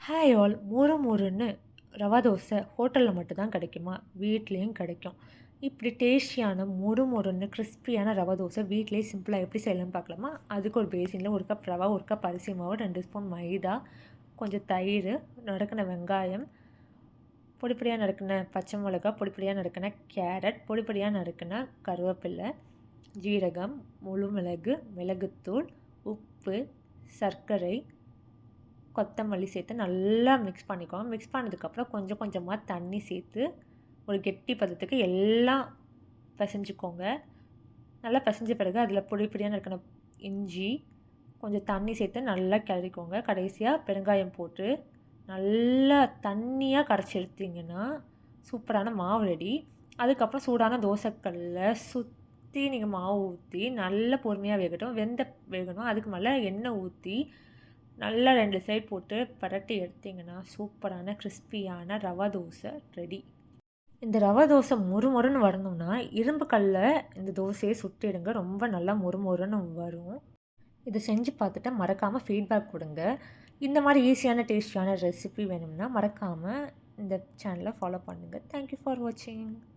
Hi all மொறு மொறுன்னு ரவா தோசை ஹோட்டலில் மட்டும்தான் கிடைக்குமா? வீட்லேயும் கிடைக்கும். இப்படி டேஸ்டியான மொறு மொறுன்னு கிறிஸ்பியான ரவா தோசை வீட்டிலேயே சிம்பிளாக எப்படி செய்யலாம்னு பார்க்கலாமா? அதுக்கு ஒரு பேசினில் 1 கப் ரவா, 1 கப் அரிசி மாவு, 2 ஸ்பூன் மைதா, கொஞ்சம் தயிர், நறுக்கின வெங்காயம், பொடி பொடியாக நறுக்கின பச்சை மிளகா, பொடி பொடியாக நறுக்கின கேரட், பொடி பொடியாக நறுக்கின கருவேப்பிலை, ஜீரகம், முழு மிளகு, மிளகுத்தூள், உப்பு, சர்க்கரை, கொத்தமல்லி சேர்த்து நல்லா மிக்ஸ் பண்ணிக்கோங்க. மிக்ஸ் பண்ணதுக்கப்புறம் கொஞ்சம் கொஞ்சமாக தண்ணி சேர்த்து ஒரு கெட்டி பதத்துக்கு எல்லாம் பிசைஞ்சுக்கோங்க. நல்லா பிசைஞ்ச பிறகு அதில் பொடி பொடியாக நறுக்கின இஞ்சி, கொஞ்சம் தண்ணி சேர்த்து நல்லா கிளறிக்கோங்க. கடைசியாக பெருங்காயம் போட்டு நல்லா தண்ணியாக கரைச்சி எடுத்தீங்கன்னா சூப்பரான மாவு ரெடி. அதுக்கப்புறம் சூடான தோசைக்கல்ல சுற்றி நீங்கள் மாவு ஊற்றி நல்லா பொறுமையாக வேகணும். அதுக்கு மேலே எண்ணெய் ஊற்றி நல்லா 2 சைட் போட்டு பரட்டி எடுத்திங்கன்னா சூப்பரான கிறிஸ்பியான ரவா தோசை ரெடி. இந்த ரவா தோசை மொறுன்னு வரணும்னா இரும்பு கல்லில் இந்த தோசையை சுட்டிடுங்க. ரொம்ப நல்லா மொறுன்னு வரும். இதை செஞ்சு பார்த்துட்டு மறக்காமல் ஃபீட்பேக் கொடுங்க. இந்த மாதிரி ஈஸியான டேஸ்டியான ரெசிபி வேணும்னா மறக்காமல் இந்த சேனலை ஃபாலோ பண்ணுங்கள். தேங்க்யூ ஃபார் வாட்சிங்.